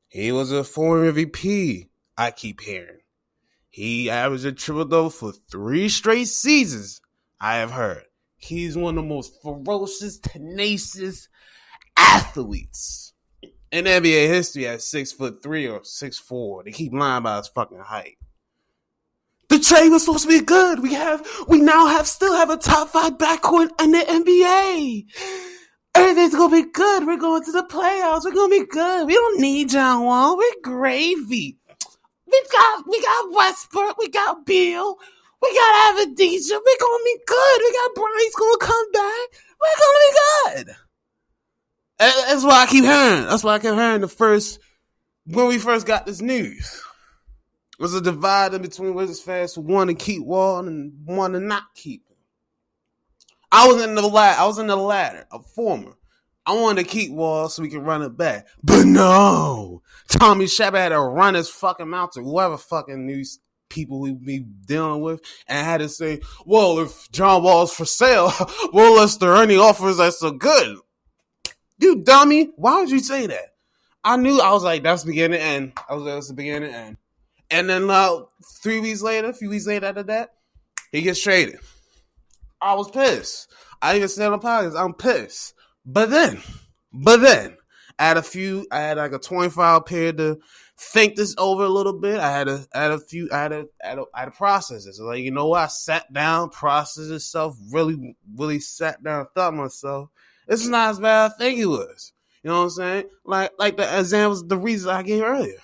He was a former MVP, I keep hearing. He averaged a triple-double for 3 straight seasons, I have heard. He's one of the most ferocious, tenacious athletes in NBA history at 6'3" or 6'4". They keep lying about his fucking height. The trade was supposed to be good. We still have a top 5 backcourt in the NBA. Everything's gonna be good. We're going to the playoffs. We're gonna be good. We don't need John Wall. We're gravy. We got Westbrook. We got Beal. We got Avdija. We're gonna be good. We got Bryant's gonna come back. We're gonna be good. That's why I keep hearing. That's why I kept hearing when we first got this news. It was a divide in between Wizards fans who wanted to keep Wall and wanted to not keep him. I was in the ladder, a former. I wanted to keep Wall so we could run it back. But no. Tommy Shepard had to run his fucking mouth to whoever fucking news people we be dealing with and had to say, well, if John Wall's for sale, well, unless there are any offers that's so good. You dummy. Why would you say that? I was like, that's the beginning and end. That's the beginning and end. And then a few weeks later after that, he gets traded. I was pissed. I even said on the podcast, I'm pissed. But then, I had like a 24-hour period to think this over a little bit. I had to process this. Like, you know what? I sat down, processed itself, really, really sat down and thought to myself, this is not as bad as I think it was. You know what I'm saying? Like the examples, the reasons I gave earlier.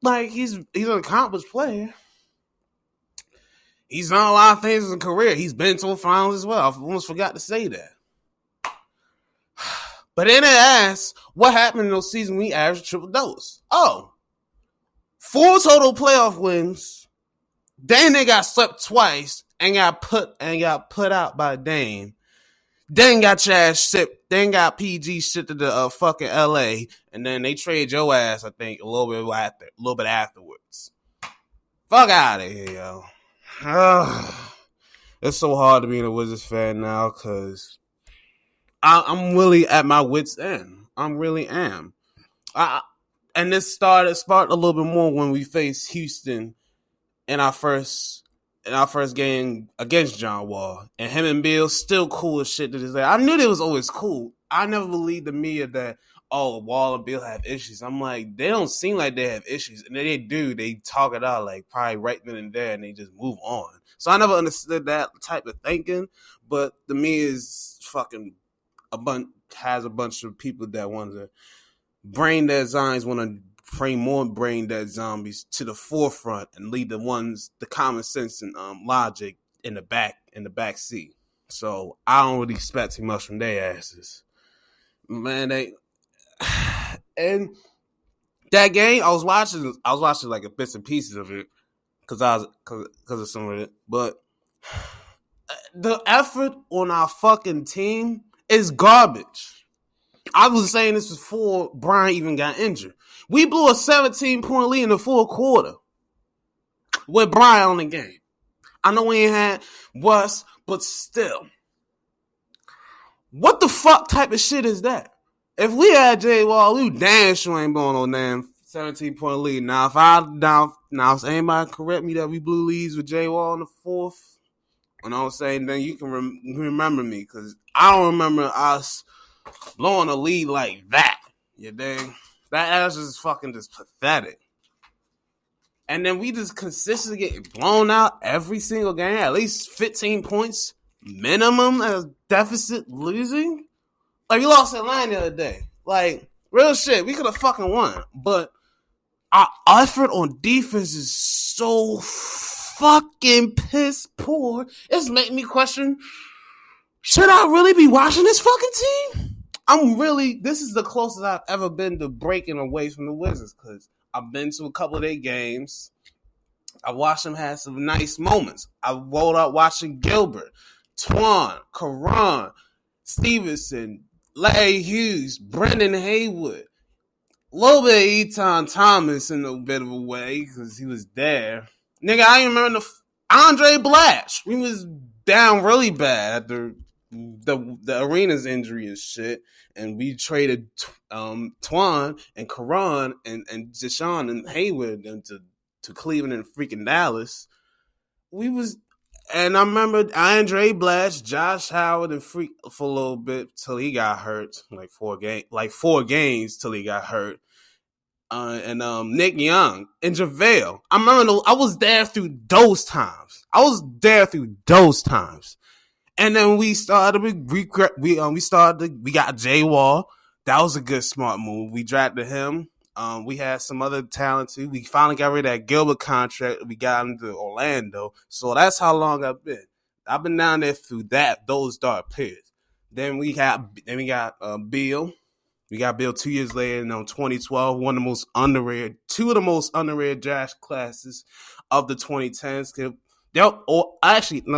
Like, he's an accomplished player. He's done a lot of things in his career. He's been to the finals as well. I almost forgot to say that. But then they asked, what happened in those seasons we averaged triple doubles? 4 total playoff wins. Then they got swept twice and got put out by Dame. Then got trash shipped. Then got PG shipped to the fucking LA, and then they trade your ass. I think a little bit afterwards. Fuck out of here, yo. It's so hard to be a Wizards fan now because I'm really at my wit's end. I really am. And this sparked a little bit more when we faced Houston in our first game against John Wall. And him and Bill still cool as shit to this day. I knew they was always cool. I never believed the media that, Wall and Bill have issues. I'm like, they don't seem like they have issues. And they do. They talk it out like probably right then and there and they just move on. So I never understood that type of thinking. But the media is fucking has a bunch of people that want to brain dead zombies, want to bring more brain dead zombies to the forefront and leave the common sense and logic in the back seat. So I don't really expect too much from their asses. Man, and that game I was watching like a bits and pieces of it because of some of it, but the effort on our fucking team is garbage. I was saying this before Brian even got injured. We blew a 17-point lead in the fourth quarter with Brian on the game. I know we ain't had Russ, but still. What the fuck type of shit is that? If we had J Wall, we damn sure ain't blowing no damn 17-point lead. Now, if anybody correct me that we blew leads with J Wall in the fourth, you know what I'm saying, then you can remember me, because I don't remember us blowing a lead like that. You dig? That's just fucking just pathetic. And then we just consistently get blown out every single game, at least 15 points minimum as deficit losing. Like, we lost Atlanta the other day. Like, real shit, we could have fucking won. But our effort on defense is so fucking piss poor. It's making me question, should I really be watching this fucking team? This is the closest I've ever been to breaking away from the Wizards, because I've been to a couple of their games. I watched them have some nice moments. I rolled out watching Gilbert, Twan, Karan, Stevenson, Larry Hughes, Brendan Haywood, a little bit of Eton Thomas in a bit of a way because he was there. Nigga, I remember Andre Blash. We was down really bad after the arena's injury and shit, and we traded Twan and Karan and Deshaun and Hayward to Cleveland and freaking Dallas. We was and I remember Andre Blash, Josh Howard, and Freak for a little bit till he got hurt, like 4 games till he got hurt. And Nick Young and JaVale. I remember I was there through those times. And then we got Jay Wall. That was a good smart move. We drafted him. We had some other talent too. We finally got rid of that Gilbert contract. We got him to Orlando. So that's how long I've been. I've been down there through those dark periods. Then we got Bill. We got Bill 2 years later in 2012, two of the most underrated draft classes of the 2010s.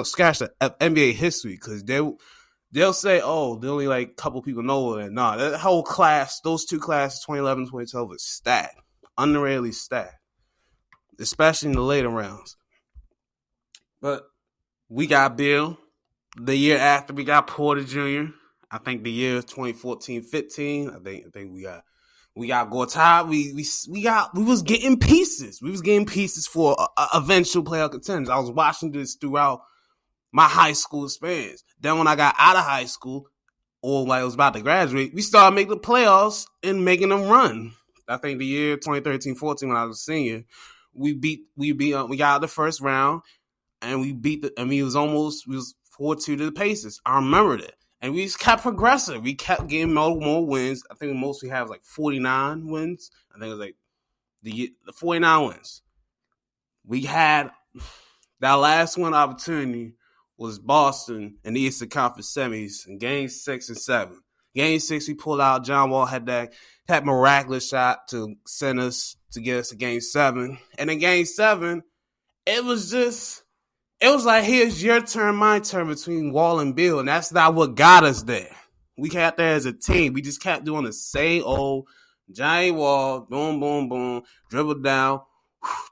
Scratch the NBA history, because they'll say, oh, there only like a couple people know it. No, that whole class, those two classes, 2011, 2012, is stacked. Underratedly stacked. Especially in the later rounds. But we got Bill. The year after, we got Porter Jr. I think the year 2014-15. I think we got Gortat. We was getting pieces. We was getting pieces for eventual playoff contenders. I was watching this throughout my high school experience. Then when I got out of high school, or like I was about to graduate, we started making the playoffs and making them run. I think the year 2013-14, when I was a senior, we got out the first round, and we was 4-2 to the Pacers. I remember that. And we just kept progressing. We kept getting more wins. I think the most we have was like 49 wins. I think it was like the 49 wins. We had that last one opportunity was Boston in the Eastern Conference semis in Game 6 and 7. Game 6, we pulled out. John Wall had that miraculous shot to send us to get us to Game 7. And in Game 7, it was like, here's your turn, my turn between Wall and Bill. And that's not what got us there. We got there as a team. We just kept doing the same old Johnny Wall, boom, boom, boom, dribble down,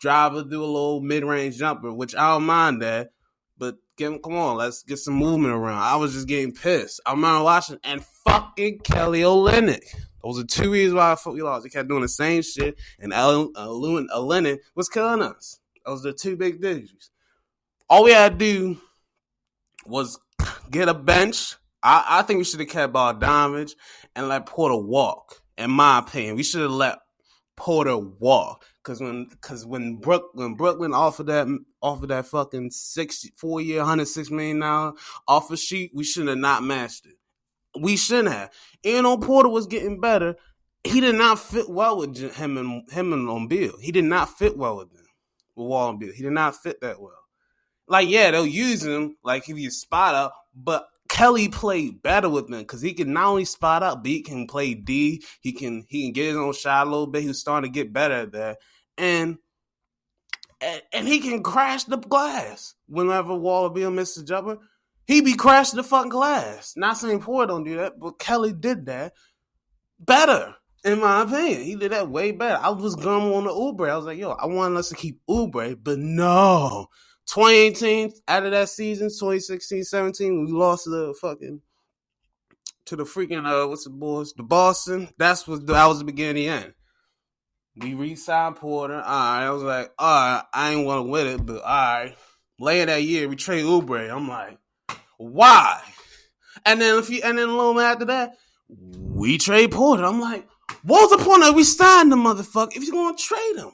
driver, do a little mid-range jumper, which I don't mind that. But come on, let's get some movement around. I was just getting pissed. I remember watching, and fucking Kelly Olynyk. Those are 2 reasons why we lost. They kept doing the same shit, and Olynyk was killing us. Those are the two big digits. All we had to do was get a bench. I think we should have kept Bogdanovich and let Porter walk. In my opinion, we should have let Porter walk. Because when Brooklyn offered that fucking 4-year, $106 million offer sheet, we should have not matched it. We shouldn't have. Even though Porter was getting better, he did not fit well with him and Bill. He did not fit well with Wall and Bill. He did not fit that well. Like, yeah, they'll use him like if you spot up, but Kelly played better with them because he can not only spot up, but he can play D. He can get his own shot a little bit. He was starting to get better at that, and he can crash the glass whenever Wall or Bill misses a jumper. He be crashing the fucking glass. Not saying Porter don't do that, but Kelly did that better. In my opinion, he did that way better. I was going on the Oubre. I was like, yo, I wanted us to keep Oubre, but no. 2018, out of that season, 2016-17, we lost to the freaking what's the boys? The Boston. That was the beginning and the end. We re-signed Porter. All right, I was like, all right, I ain't want to win it, but all right. Later that year, we trade Oubre. I'm like, why? And then a little bit after that, we trade Porter. I'm like, what's the point of we signed the motherfucker if you're gonna trade him?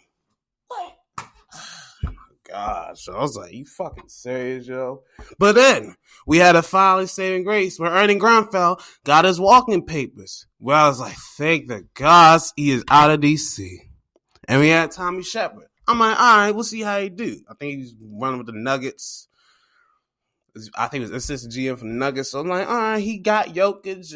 Like, gosh, I was like, you fucking serious, yo? But then we had a finally saving grace where Ernie Grunfeld got his walking papers. Where I was like, thank the gods he is out of DC. And we had Tommy Shepard. I'm like, all right, we'll see how he do. I think he's running with the Nuggets. I think it was assistant GM for the Nuggets. So I'm like, all right, he got Jokic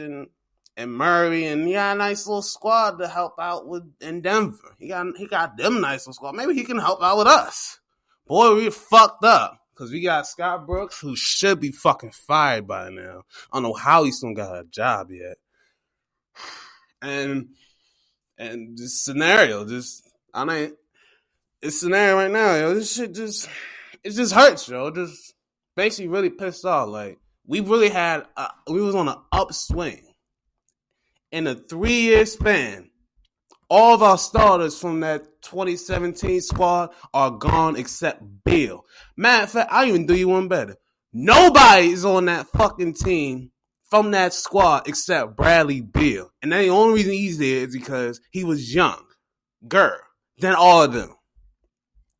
and Murray, and he got a nice little squad to help out with in Denver. He got them nice little squad. Maybe he can help out with us. Boy, we fucked up because we got Scott Brooks, who should be fucking fired by now. I don't know how he still got a job yet. And this scenario, it's scenario right now, yo. This shit just hurts, yo. Just makes you really pissed off. Like, we really had, we was on an upswing. In a 3-year span, all of our starters from that 2017 squad are gone except Bill. Matter of fact, I'll even do you one better. Nobody is on that fucking team from that squad except Bradley Beal. And the only reason he's there is because he was younger than all of them.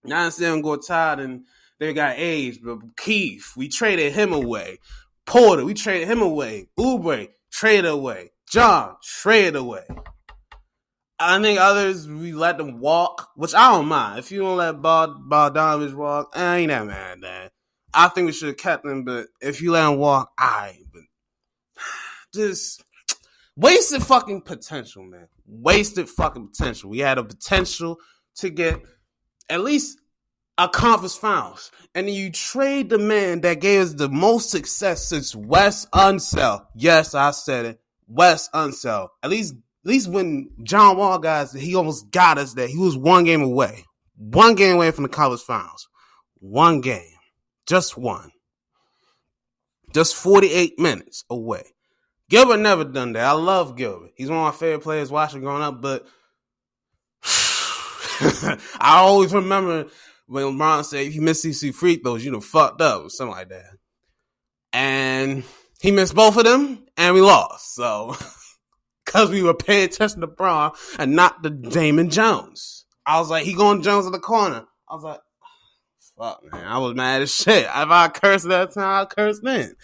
Now I see them go tired and they got age, but Keith, we traded him away. Porter, we traded him away. Oubre, traded away. John, traded away. I think others, we let them walk, which I don't mind. If you don't let Bogdanovich walk, I ain't that mad, man. I think we should have kept him, but if you let him walk, but just wasted fucking potential, man. Wasted fucking potential. We had a potential to get at least a conference finals. And then you trade the man that gave us the most success since Wes Unseld. Yes, I said it. Wes Unseld. At least when John Wall guys, he almost got us there. He was one game away. One game away from the conference finals. One game. Just one. Just 48 minutes away. Gilbert never done that. I love Gilbert. He's one of my favorite players watching growing up, but I always remember when LeBron said, if you miss these free throws, you know, fucked up or something like that. And he missed both of them, and we lost. So, because we were paying attention to LeBron and not to Damon Jones. I was like, he going Jones in the corner. I was like, fuck, man. I was mad as shit. If I cursed that time, I cursed then.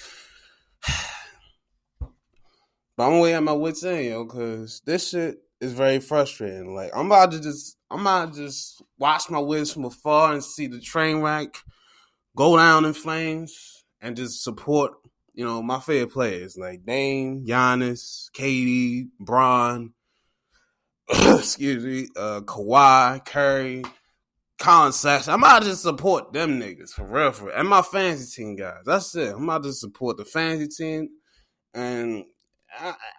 But I'm way at my wits' end, yo, because this shit is very frustrating. Like, I'm about to just watch my wins from afar and see the train wreck go down in flames and just support, you know, my favorite players like Dame, Giannis, KD, Bron, Kawhi, Curry, Colin Sexton. I'm about to just support them niggas for real. And my fantasy team guys. That's it. I'm about to support the fantasy team, and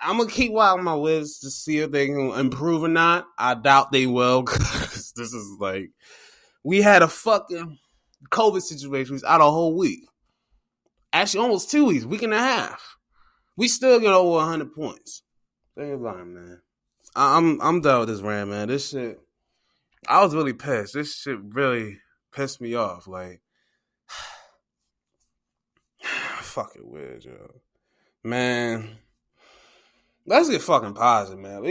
I'm going to keep watching my Wiz to see if they can improve or not. I doubt they will, because this is like, we had a fucking COVID situation. We was out a whole week. Actually, almost 2 weeks, week and a half. We still get over 100 points. Think about it, man. I'm done with this rant, man. This shit, I was really pissed. This shit really pissed me off. Like, fuck it, Wiz, yo. Man. Let's get fucking positive, man.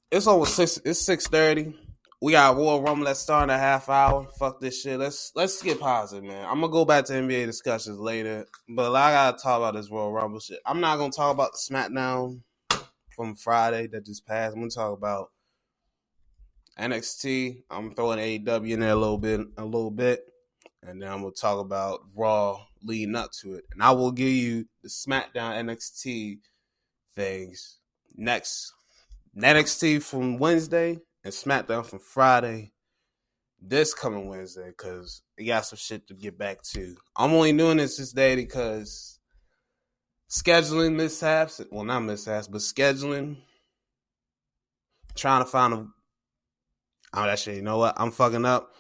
It's over 6. It's 6:30. We got Royal Rumble that's starting in a half hour. Fuck this shit. Let's get positive, man. I'm gonna go back to NBA discussions later, but I gotta talk about this Royal Rumble shit. I'm not gonna talk about the SmackDown from Friday that just passed. I'm gonna talk about NXT. I'm throwing AEW in there a little bit, and then I'm gonna talk about Raw leading up to it, and I will give you the SmackDown NXT things next. NXT from Wednesday and SmackDown from Friday this coming Wednesday, because we got some shit to get back to. I'm only doing this day because scheduling mishaps, well, not mishaps, but scheduling, trying to find you know what, I'm fucking up.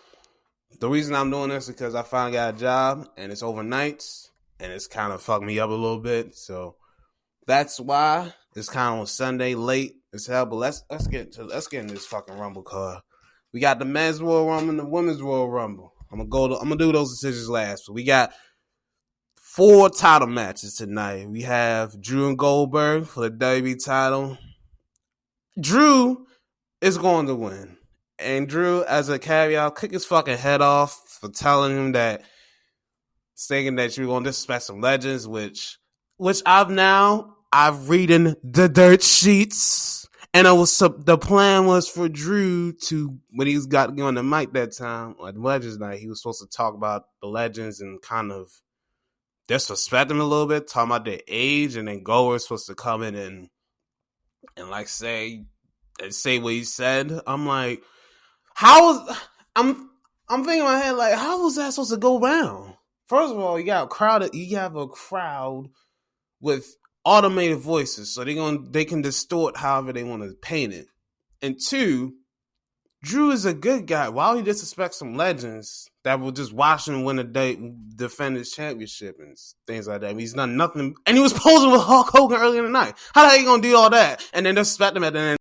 The reason I'm doing this is because I finally got a job and it's overnights and it's kind of fucked me up a little bit, so that's why it's kind of on Sunday late as hell. But let's get in this fucking Rumble card. We got the men's Royal Rumble and the women's Royal Rumble. I'm gonna do those decisions last. But we got 4 title matches tonight. We have Drew and Goldberg for the WWE title. Drew is going to win, and Drew, as a caveat, kick his fucking head off for telling him that, saying that you're gonna disrespect some legends, which I've reading the dirt sheets, and the plan was for Drew to, when he got on the mic that time, like Legends Night, he was supposed to talk about the legends and kind of disrespect them a little bit, talking about their age, and then Goldberg was supposed to come in and like say what he said. I'm like, I'm thinking in my head, like, how was that supposed to go down? First of all, you have a crowd with automated voices, so they can distort however they want to paint it. And 2, Drew is a good guy. Why would he disrespect some legends that will just watch him win a day, defend his championship and things like that? He's done nothing. And he was posing with Hulk Hogan earlier in the night. How the hell you going to do all that and then disrespect him at the end?